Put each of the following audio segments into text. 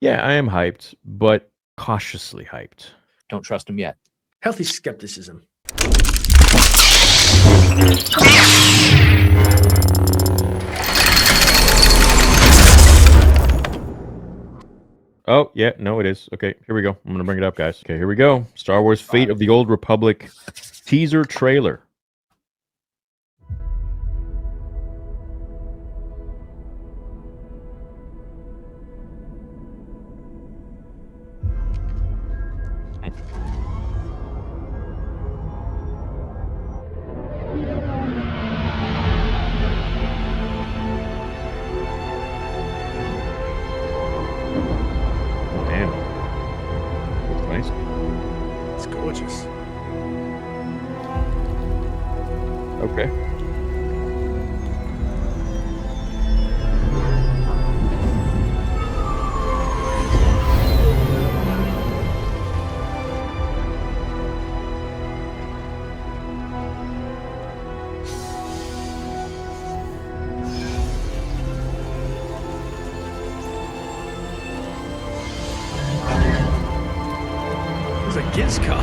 Yeah, I am hyped, but cautiously hyped. Don't trust him yet. Healthy skepticism. Oh, yeah, no, it is. Okay, here we go. I'm going to bring it up, guys. Okay, here we go. Star Wars Fate of the Old Republic teaser trailer. Damn. Looks nice. It's gorgeous. Okay. It's a Gizka.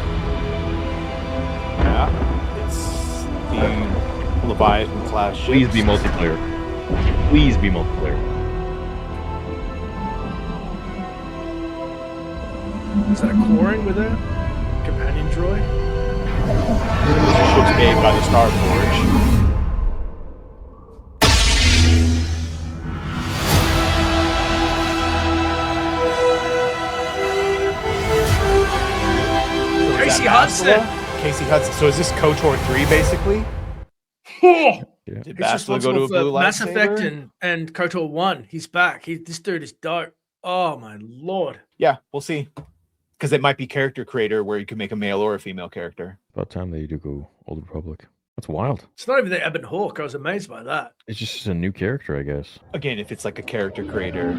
Yeah, it's the Leviathan class ship. Please be multiplayer. Please be multiplayer. Is that a Quarren with a companion droid? The ship's made by the Star Forge. Casey Hudson. Casey Hudson. So is this KOTOR 3 basically? Yeah. Did He's Bastila go to a responsible blue for Mass lightsaber? Effect and KOTOR 1. He's back. This dude is dope. Oh my lord. Yeah, we'll see. Because it might be character creator where you can make a male or a female character. About time that you do go Old Republic. That's wild. It's not even the Ebon Hawk. I was amazed by that. It's just a new character, I guess. Again, if it's like a character creator.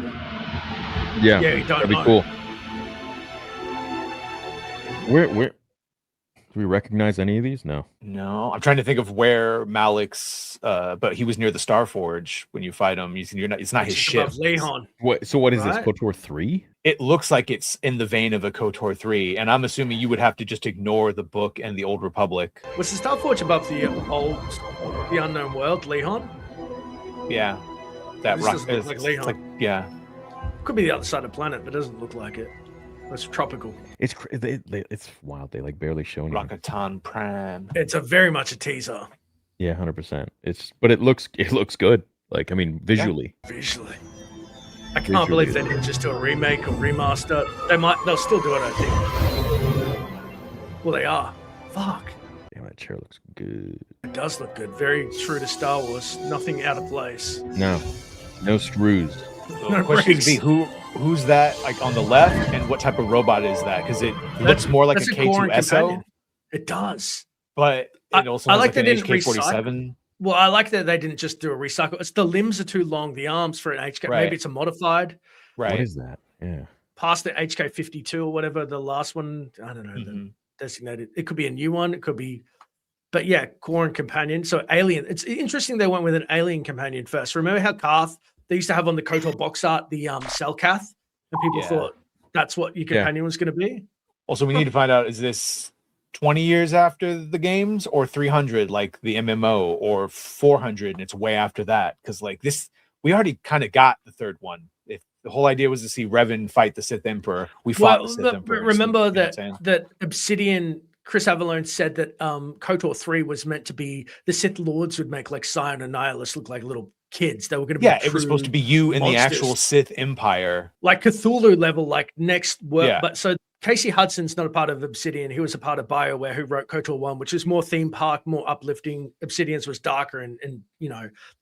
Yeah, Yeah, you don't that'd be know. cool. Where do we recognize any of these? No. No, I'm trying to think of where Malik's, but he was near the Star Forge when you fight him. You're not. It's not his Just ship. above Lehan. What? So what is Right. this? KOTOR 3? It looks like it's in the vein of a KOTOR 3, and I'm assuming you would have to just ignore the book and the Old Republic. Was the Star Forge above the unknown world, Lehan? Yeah, that This rock. doesn't look like It's Lehan. like, yeah, Could be the other side of the planet, but it doesn't look like it. It's tropical. It's it's wild. They like barely show anything. Rakatan Prime. It's a very much a teaser Yeah, 100%. But it looks good. Like, I mean, visually. visually. I can't believe they didn't just do a remake or remaster. They'll still do it, I think. Well, they are. Fuck. Damn, that chair looks good. It does look good. Very true to Star Wars. Nothing out of place. No screws. So No the question would be brakes. who's that like on the left, and what type of robot is that? Because it looks more like a That's Quarren K2SO, companion. It does. but I- it also I has like like they an didn't HK-47. Well, I like that they didn't just do a recycle. It's the limbs are too long, the arms for an HK. Right. Maybe it's a modified What Right. is that? Yeah. past the HK-52 or whatever the last one. I don't know. The Mhm. designated. It could be a new one. It could be, but yeah, Quarren companion. So alien. It's interesting they went with an alien companion first. Remember how Karth they used to have on the KOTOR box art the Selkath, and people Yeah. thought that's what your Yeah. companion was going to be. Also, we need to find out, is this 20 years after the games, or 300 like the MMO, or 400 and it's way after that? Because like this, we already kind of got the third one. If the whole idea was to see Revan fight the Sith Emperor, we fought the Sith Emperor. Remember you know what I'm that saying? that Obsidian. Chris Avalone said that KOTOR 3 was meant to be the Sith Lords would make like Scion and Nihilus look like little kids. They were going to be Yeah, it was supposed to be you in the monsters. actual Sith Empire. Like Cthulhu level, like next work. Yeah. But so Casey Hudson's not a part of Obsidian. He was a part of BioWare who wrote KOTOR 1, which is more theme park, more uplifting. Obsidian's was darker and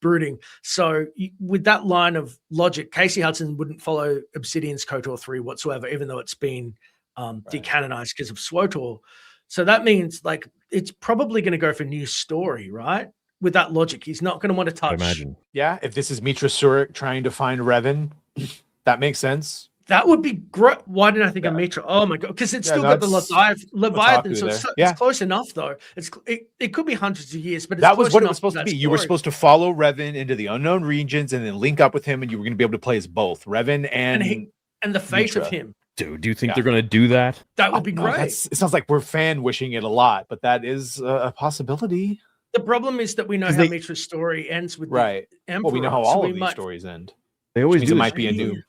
brooding. So with that line of logic, Casey Hudson wouldn't follow Obsidian's KOTOR 3 whatsoever, even though it's been decanonized because of SWOTOR. So that means like it's probably going to go for new story, right? With that logic, he's not going to want to I touch. imagine. Yeah, if this is Mitra Surik trying to find Revan, that makes sense. That would be great. Why didn't I think of Yeah. Mitra? Oh my god, because it's Yeah, still no, got the it's Leviathan, Otaku so there. it's Yeah. close enough though. It could be hundreds of years, but it's That was close what it enough was supposed to that be. You were story. supposed to follow Revan into the unknown regions and then link up with him, and you were going to be able to play as both Revan and and the fate Mitra. of him. Dude, do you think Yeah. they're gonna do that? That would be No, great. it sounds like we're fan wishing it a lot, but that is a possibility. The problem is that we know 'Cause how they- Mitra's story ends with Right. the Emperor. Well, we know how so all we of these might- stories end. They always means do it this. might be a new.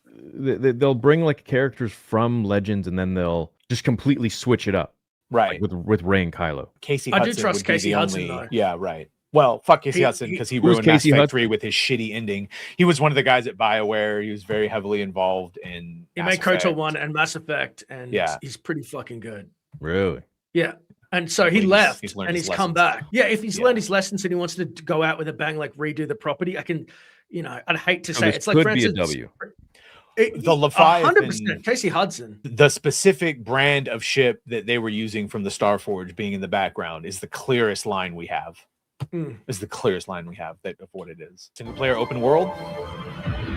They'll bring like characters from Legends, and then they'll just completely switch it up, Right. like with Rey and Kylo. Casey I do Hudson trust would be Casey the Hudson, only. though. Yeah, right. Well, fuck Casey He- Hudson he- because he Who's ruined Mass Casey Effect Hudson? 3 with his shitty ending. He was one of the guys at BioWare. He was very heavily involved in. He Mass made KOTOR Effect. 1 and Mass Effect, and Yeah. he's pretty fucking good. Really? Yeah. And so he Hopefully left he's learned and his he's come lessons. back. Yeah, if he's Yeah. learned his lessons and he wants to go out with a bang, like redo the property, I can, I'd hate to So say this it's like, could for be a instance, W. The Leviathan- 100% Casey Hudson. The specific brand of ship that they were using from the Starforge being in the background is the clearest line we have. Mm. Is the clearest line we have of what it is. Single player open world.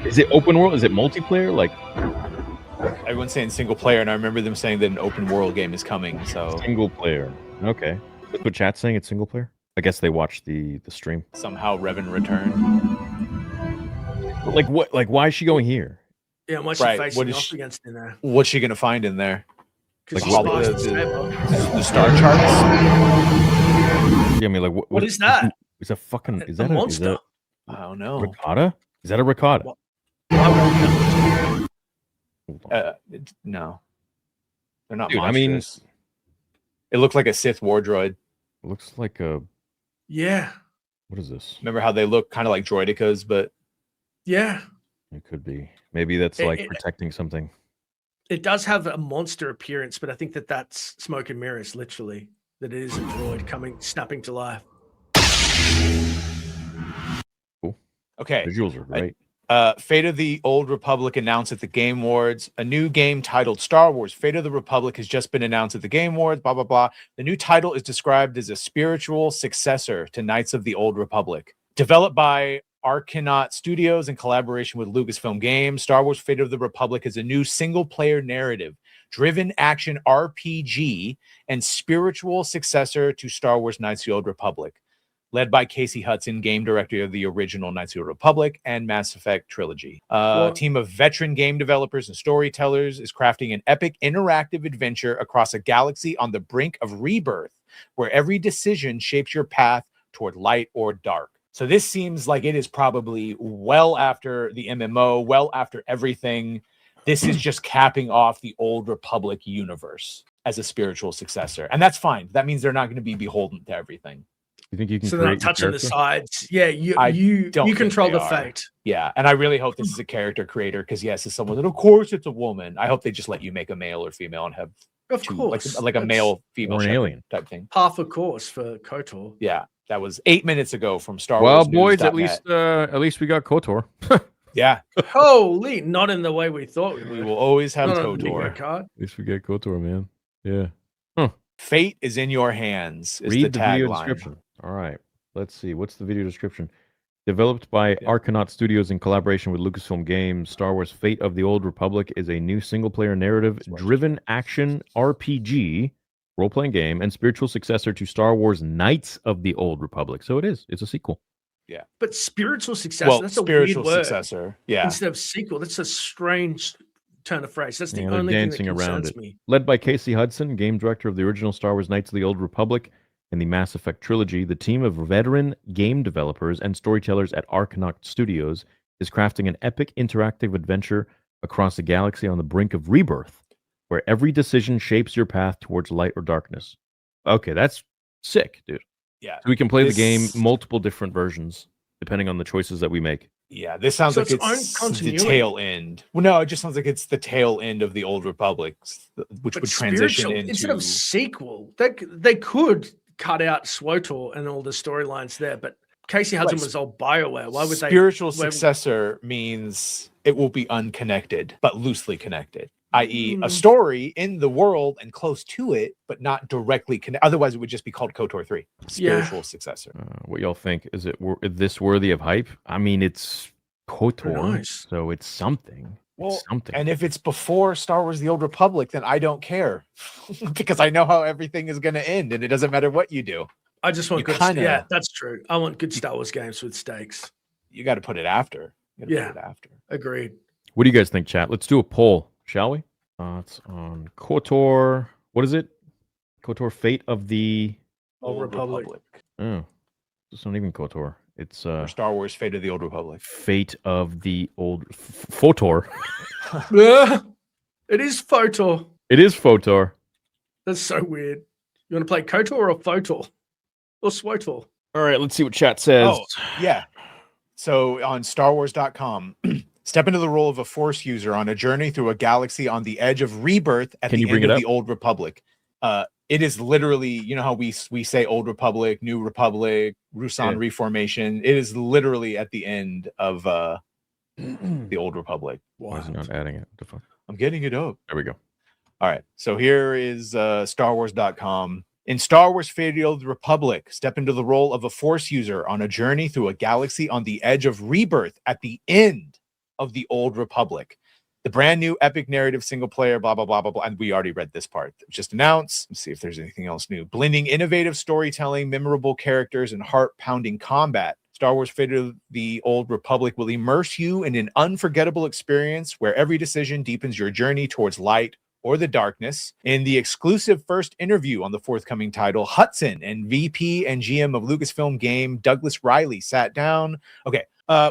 Is it open world? Is it multiplayer? Like Everyone's saying single player, and I remember them saying that an open world game is coming. So single player? Okay. That's what chat's saying. It's single player. I guess they watched the stream. somehow Revan return. But like what? Like why is she going here? Yeah, and what's Right, she facing what is off she- against in there? What's she gonna find in there? Because Like she's what- past the- the saber. The star charts. Yeah, I mean, like What is that? Is a fucking? Is A that monster. I don't a know. ricotta? Is that a ricotta? What? Why would it be a monster? Hold on. No, they're not. Dude, I mean- monstrous. It looked like a Sith war droid. It looks like a. Yeah. What is this? Remember how they look kind of like droidicas, but Yeah. It could be. Maybe that's It- like it- protecting something. It does have a monster appearance, but I think that that's smoke and mirrors, literally. That it is a droid snapping to life. okay. Visuals are great. Fate of the Old Republic announced at the Game Awards. A new game titled Star Wars Fate of the Republic has just been announced at the Game Awards, blah, blah, blah. The new title is described as a spiritual successor to Knights of the Old Republic. Developed by Arcanaut Studios in collaboration with Lucasfilm Games, Star Wars Fate of the Republic is a new single-player narrative-driven action RPG and spiritual successor to Star Wars Knights of the Old Republic. Led by Casey Hudson, game director of the original Knights of the Old Republic and Mass Effect trilogy. A team of veteran game developers and storytellers is crafting an epic interactive adventure across a galaxy on the brink of rebirth, where every decision shapes your path toward light or dark. So this seems like it is probably well after the MMO, well after everything. This is just capping off the Old Republic universe as a spiritual successor. And that's fine. That means they're not going to be beholden to everything. You think you can So they're create not your touching the character? sides. Yeah, I you don't think control they the are. fate. Yeah, and I really hope this is a character creator because yes, it's someone that of course it's a woman. I hope they just let you make a male or female and have Of two, course. like a That's male female Or an shepherd alien. type thing. Half a course for KOTOR. Yeah, that was 8 minutes ago from Star Well, Wars. boys, at least we got KOTOR. yeah, Holy, not in the way we thought we we would. will always have Not on the bingo KOTOR. card. At least we get KOTOR, man. Yeah. Fate is in your hands. Is Read the the video tagline. description. All right. Let's see. What's the video description? Developed by Yeah. Arcanaut Studios in collaboration with Lucasfilm Games, Star Wars Fate of the Old Republic is a new single-player narrative-driven action RPG, role-playing game, and spiritual successor to Star Wars Knights of the Old Republic. So it is. It's a sequel. But spiritual success, Well, that's a spiritual weird word. successor. Yeah, Instead of sequel, that's a strange turn of phrase. That's the Yeah, they're only thing that dancing around concerns it. me. Led by Casey Hudson, game director of the original Star Wars Knights of the Old Republic and the Mass Effect trilogy, the team of veteran game developers and storytellers at Arcanaut Studios is crafting an epic interactive adventure across a galaxy on the brink of rebirth, where every decision shapes your path towards light or darkness. Okay, that's sick, dude. yeah, So we can play the game This- multiple different versions depending on the choices that we make. yeah. This sounds So like it's own it's the continuity. tail end. Well, no, it just sounds like it's the tail end of the Old Republic, which But would transition spiritual, into instead of sequel, they could cut out SWOTOR and all the storylines there, but Casey Hudson Right. was old BioWare. Why would they? spiritual why- successor means it will be unconnected, but loosely connected, i.e., a Mm. story in the world and close to it, but not directly connected. Otherwise, it would just be called KOTOR 3, spiritual successor. What y'all think? Is this worthy of hype? I mean, it's KOTOR, Nice. so it's something. Well, It's something. And if it's before Star Wars The Old Republic, then I don't care because I know how everything is going to end and it doesn't matter what you do. I just want You good. kinda- Yeah, that's true. I want good Star Wars games with stakes. You got to put it after. You gotta Yeah. put it after. Agreed. What do you guys think, chat? Let's do a poll. shall we? Thoughts on KOTOR. What is it? KOTOR Fate of the... Old Republic. Oh, it's not even KOTOR. It's Or Star Wars Fate of the Old Republic. Fate of the Old... FOTOR. It is FOTOR. It is FOTOR. That's so weird. You want to play KOTOR or FOTOR? Or SWOTOR? All right, let's see what chat says. Oh, yeah. So on StarWars.com, step into the role of a Force user on a journey through a galaxy on the edge of rebirth at the end of the Old Republic. It is literally, you know how we say Old Republic, New Republic, Rusan Reformation. It is literally at the end of the Old Republic. Why is it not adding it? The fuck? I'm getting it up. There we go. All right. So here is StarWars.com. In Star Wars Fate of the Old Republic, step into the role of a Force user on a journey through a galaxy on the edge of rebirth at the end of the Old Republic. The brand new epic narrative single player, blah, blah, blah, blah, blah. And we already read this part. Just announced. Let's see if there's anything else new. Blending innovative storytelling, memorable characters, and heart-pounding combat. Star Wars Fate of the Old Republic will immerse you in an unforgettable experience where every decision deepens your journey towards light or the darkness. In the exclusive first interview on the forthcoming title, Hudson and VP and GM of Lucasfilm game, Douglas Riley, sat down. Okay.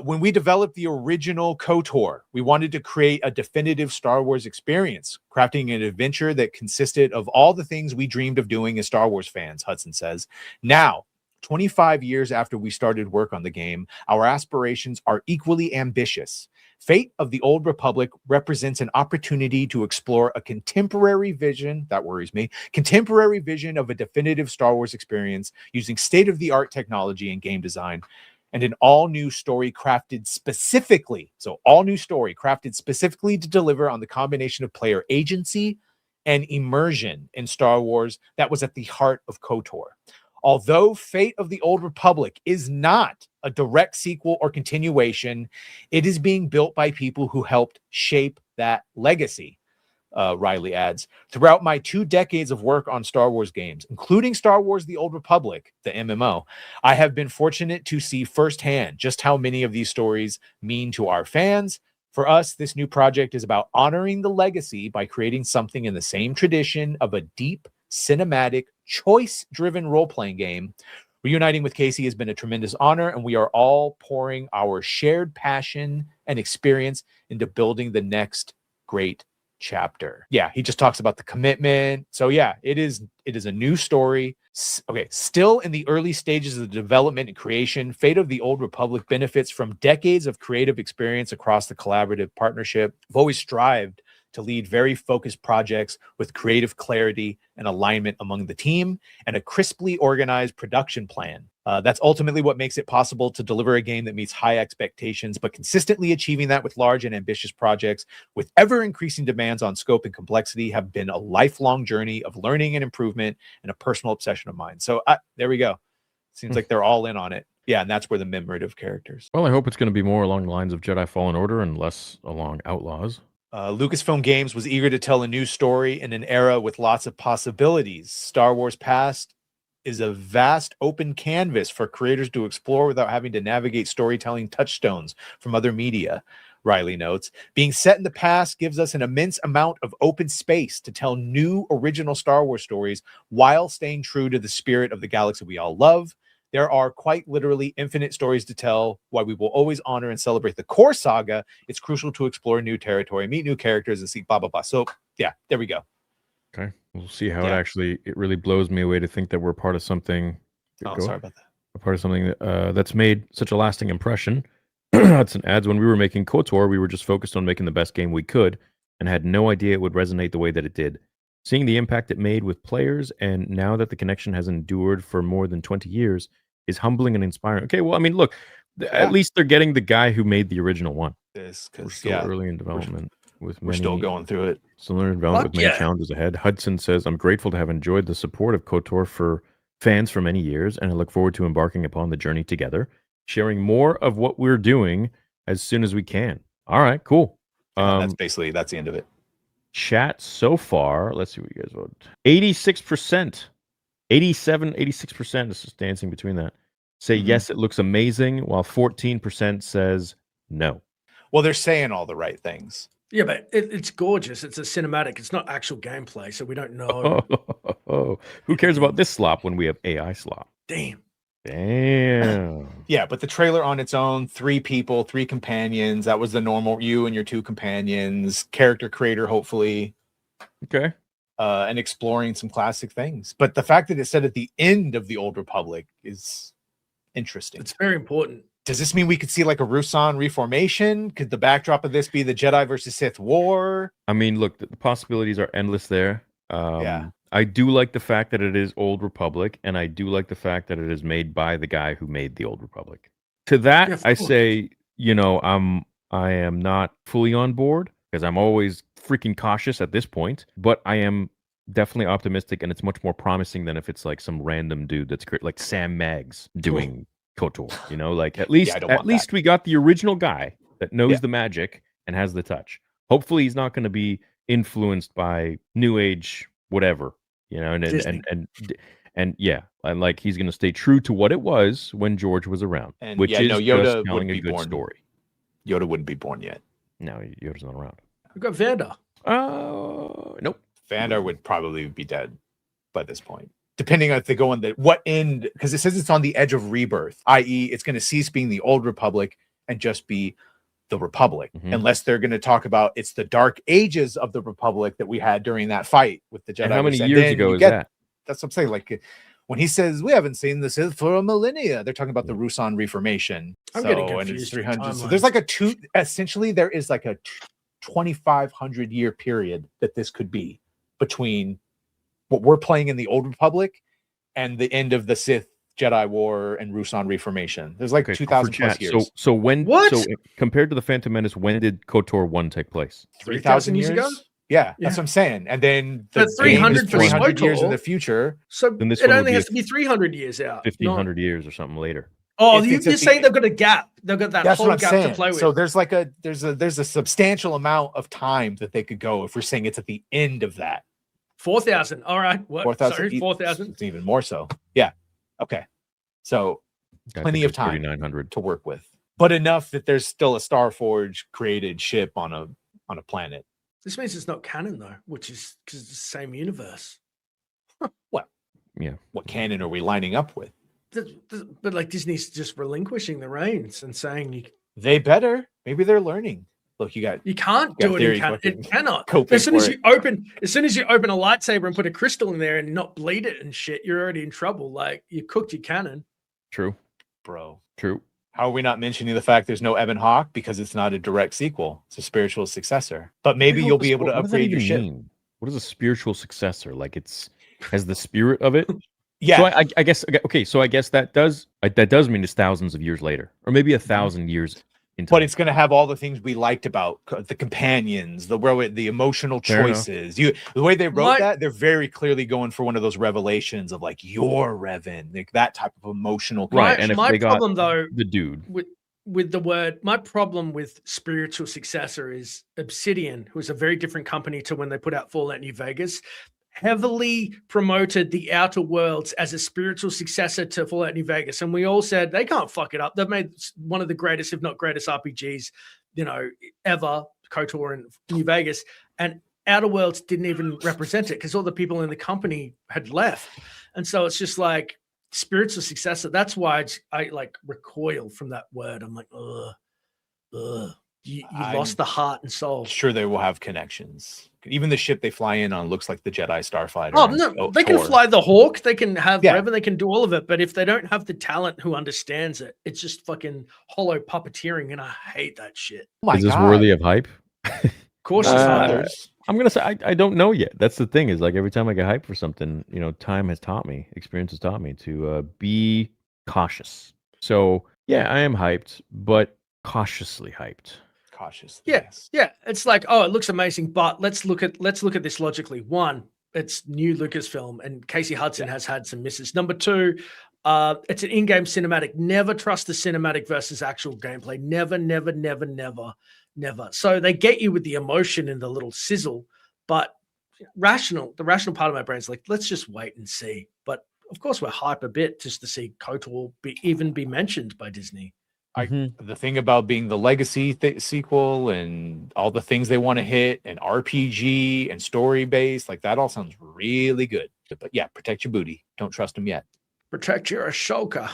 When we developed the original KOTOR, we wanted to create a definitive Star Wars experience, crafting an adventure that consisted of all the things we dreamed of doing as Star Wars fans, Hudson says. Now, 25 years after we started work on the game, our aspirations are equally ambitious. Fate of the Old Republic represents an opportunity to explore a contemporary vision, that worries me, contemporary vision of a definitive Star Wars experience using state-of-the-art technology and game design, and an all-new story crafted specifically, to deliver on the combination of player agency and immersion in Star Wars that was at the heart of KOTOR. Although Fate of the Old Republic is not a direct sequel or continuation, it is being built by people who helped shape that legacy, Riley adds. Throughout my 2 decades of work on Star Wars games, including Star Wars The Old Republic, the MMO, I have been fortunate to see firsthand just how many of these stories mean to our fans. For us, this new project is about honoring the legacy by creating something in the same tradition of a deep, cinematic, choice-driven role-playing game. Reuniting with Casey has been a tremendous honor, and we are all pouring our shared passion and experience into building the next great chapter. Yeah, he just talks about the commitment. So yeah, it is a new story. Okay, still in the early stages of the development and creation, Fate of the Old Republic benefits from decades of creative experience across the collaborative partnership. I've always strived to lead very focused projects with creative clarity and alignment among the team and a crisply organized production plan. That's ultimately what makes it possible to deliver a game that meets high expectations, but consistently achieving that with large and ambitious projects with ever-increasing demands on scope and complexity have been a lifelong journey of learning and improvement and a personal obsession of mine. So there we go. Seems like they're all in on it. Yeah, and that's where the memorative characters. Well, I hope it's going to be more along the lines of Jedi Fallen Order and less along Outlaws. Lucasfilm Games was eager to tell a new story in an era with lots of possibilities. Star Wars Past is a vast open canvas for creators to explore without having to navigate storytelling touchstones from other media, Riley notes. Being set in the past gives us an immense amount of open space to tell new original Star Wars stories while staying true to the spirit of the galaxy we all love. There are quite literally infinite stories to tell. While we will always honor and celebrate the core saga, it's crucial to explore new territory, meet new characters, and see blah, blah, blah. So, yeah, there we go. Okay. We'll see how it really blows me away to think that we're part of something. Sorry about that. A part of something that's made such a lasting impression. Hudson adds, when we were making KOTOR, we were just focused on making the best game we could and had no idea it would resonate the way that it did. Seeing the impact it made with players, and now that the connection has endured for more than 20 years, is humbling and inspiring. Okay, well, I mean, look, at least they're getting the guy who made the original one. We're still early in development. We're still going through it. Still in development with many challenges ahead. Hudson says, I'm grateful to have enjoyed the support of KOTOR for fans for many years, and I look forward to embarking upon the journey together, sharing more of what we're doing as soon as we can. All right, cool. That's the end of it. Chat so far, let's see what you guys vote. 86%, 86% is just dancing between that. Say yes, it looks amazing, while 14% says no. Well, they're saying all the right things. Yeah, but it's gorgeous. It's a cinematic. It's not actual gameplay, so we don't know. Who cares about this slop when we have AI slop? Damn. Damn. Yeah, but the trailer on its own, 3 people, 3 companions. That was the normal, you and your 2 companions, character creator, hopefully, Okay. and exploring some classic things. But the fact that it said at the end of the Old Republic is interesting. It's very important. Does this mean we could see like a Rusan reformation? Could the backdrop of this be the Jedi versus Sith war? I mean, look, the possibilities are endless there. Yeah. I do like the fact that it is Old Republic, and I do like the fact that it is made by the guy who made the Old Republic. To that, Yeah, of I course. say, I am not fully on board because I'm always freaking cautious at this point, but I am definitely optimistic, and it's much more promising than if it's like some random dude that's like Sam Maggs doing KOTOR. Like at least I don't want that. we got the original guy that knows Yeah. the magic and has the touch. Hopefully, he's not going to be influenced by new age whatever, Disney. and yeah, and like he's going to stay true to what it was when George was around, And which yeah, is no, Yoda just wouldn't telling a be good born. story. Yoda wouldn't be born yet. No, Yoda's not around. We've got Vader. Nope. Vander would probably be dead by this point, depending on if they go on what end, because it says it's on the edge of rebirth, i.e., it's going to cease being the Old Republic and just be the Republic, unless they're going to talk about it's the dark ages of the Republic that we had during that fight with the Jedi. And how many years ago is that? That's what I'm saying. Like when he says we haven't seen the Sith for a millennia, they're talking about the Rusan Reformation. I'm getting and confused it's with 300. So timelines. there's like essentially there is like a 2,500 year period that this could be between what we're playing in the Old Republic and the end of the Sith Jedi War and Rusan Reformation. There's like 2,000 plus years. So when What? So compared to the Phantom Menace, when did KOTOR 1 take place? 3,000 years ago? Yeah, that's what I'm saying. And then the But 300 is for 300 years in SWTOR. the future. So Then this it one would only be has to be 300 years out. 1,500 years or something later. Oh, If you're it's at the saying end- they've got a gap. They've got that That's whole what I'm gap saying. to play with. So there's like there's a substantial amount of time that they could go if we're saying it's at the end of that. 4,000. All right. What? 4,000. Sorry, 4,000. It's even more so. Yeah. Okay. So I plenty think of it's time 3,900. to work with, but enough that there's still a Starforge created ship on a planet. This means it's not canon though, which is because it's the same universe. Yeah. What canon are we lining up with? But like Disney's just relinquishing the reins and saying They better. Maybe they're learning. Look, you can't do it theory in canon. fucking It cannot. go As soon for as it. you open a lightsaber and put a crystal in there and not bleed it and shit, you're already in trouble. Like you cooked your canon. True. Bro. True. How are we not mentioning the fact there's no Evan Hawke because it's not a direct sequel? It's a spiritual successor. But maybe you'll be able to What does that upgrade your even ship. mean? What is a spiritual successor? Like has the spirit of it? Yeah. So I guess okay. So I guess that does mean it's thousands of years later, or maybe 1,000 years into. But it's going to have all the things we liked about the companions, the emotional Fair enough. choices. The way they wrote Like- that, they're very clearly going for one of those revelations of like you're Revan, like that type of emotional. Right, connection. and if my they got problem though the dude. with the word, my problem with spiritual successor is Obsidian, who is a very different company to when they put out Fallout New Vegas, heavily promoted the Outer Worlds as a spiritual successor to Fallout New Vegas. And we all said they can't fuck it up. They've made one of the greatest, if not greatest RPGs, ever, KOTOR and New Vegas. And Outer Worlds didn't even represent it because all the people in the company had left. And so it's just like spiritual successor. That's why I like recoil from that word. I'm like, ugh. You lost the heart and soul. Sure, they will have connections. Even the ship they fly in on looks like the Jedi Starfighter. Oh on no, they can Tor. fly the Hawk. They can have Yeah. whatever. They can do all of it. But if they don't have the talent who understands it, it's just fucking hollow puppeteering, and I hate that shit. Oh my Is this God. worthy of hype? Of course, it's Uh, not. Others. I'm gonna say I don't know yet. That's the thing is like every time I get hyped for something, time has taught me, experience has taught me to be cautious. So yeah, I am hyped, but cautiously hyped. Cautious. Yeah. Yes. Yeah, it's like, oh, it looks amazing, but let's look at this logically. One, it's new Lucasfilm, and Casey Hudson has had some misses. Number two, it's an in-game cinematic. Never trust the cinematic versus actual gameplay. Never, never, never, never, never. So they get you with the emotion and the little sizzle, but the rational part of my brain is like, let's just wait and see. But of course, we're hype a bit just to see KOTOR be mentioned by Disney. The thing about being the legacy sequel and all the things they want to hit and RPG and story based, like that all sounds really good. But yeah, protect your booty. Don't trust them yet. Protect your Ashoka.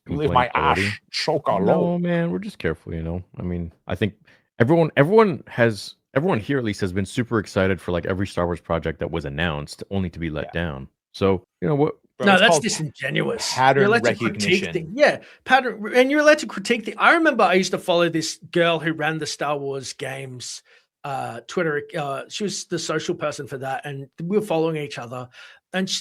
Leave my ash Ashoka alone. No, man, we're just careful, you know. I mean, I think everyone here at least has been super excited for like every Star Wars project that was announced, only to be let down. So you know what? Bro, No, it's that's called disingenuous. pattern You're allowed to critique recognition. things. Yeah, pattern, and you're allowed to critique the. I remember I used to follow this girl who ran the Star Wars games Twitter. She was the social person for that, and we were following each other. And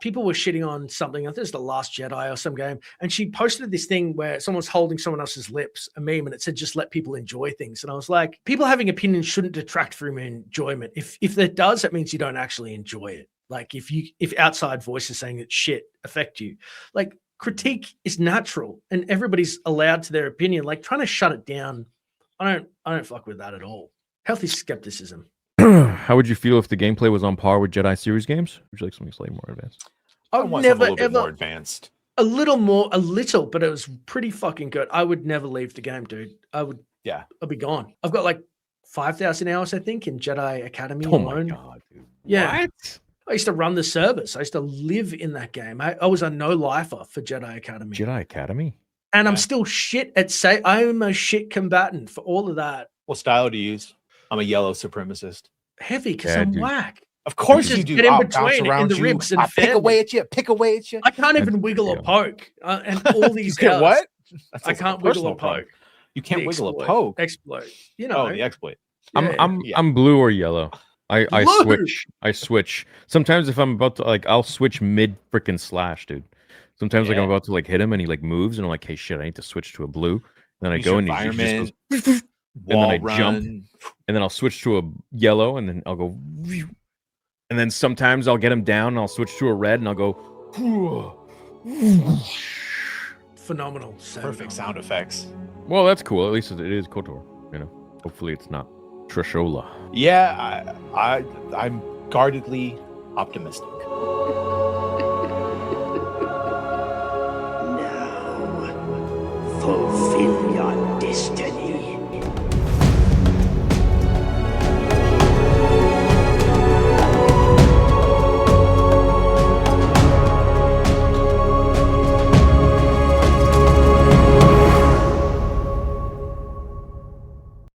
people were shitting on something. I think it was The Last Jedi or some game. And she posted this thing where someone was holding someone else's lips, a meme, and it said, "Just let people enjoy things." And I was like, people having opinions shouldn't detract from enjoyment. If it does, that means you don't actually enjoy it. Like if outside voices saying that shit affect you, like critique is natural and everybody's allowed to their opinion. Like trying to shut it down, I don't fuck with that at all. Healthy skepticism. How would you feel if the gameplay was on par with Jedi series games? Would you like something slightly more advanced? I want something a little bit more advanced. A little, but it was pretty fucking good. I would never leave the game, dude. I'd be gone. I've got like 5,000 hours, I think, in Jedi Academy alone. My god, dude. Yeah. What? I used to run the service. I used to live in that game. I was a no-lifer for Jedi Academy. Jedi Academy? And I'm still shit at I'm a shit combatant for all of that. What style do you use? I'm a yellow supremacist. Heavy, because I'm whack. Of course you you do. Get in I'll between in the ribs and pick away at you. Pick away at you. I can't even wiggle or poke. And all these you what? I can't wiggle or poke. You can't wiggle or poke. Exploit. You know. Oh, the exploit. I'm blue or yellow. I switch. Sometimes if I'm about to I'll switch mid freaking slash, dude. Sometimes I'm about to hit him and he moves and I'm like, hey shit, I need to switch to a blue. And then I go and he just goes, and then I jump and then I'll switch to a yellow and then I'll go, and then sometimes I'll get him down and I'll switch to a red and I'll go. Phenomenal. Perfect sound effects. Well, that's cool. At least it is KOTOR. You know, hopefully it's not Trishola. Yeah, I'm guardedly optimistic. Now, fulfill your destiny.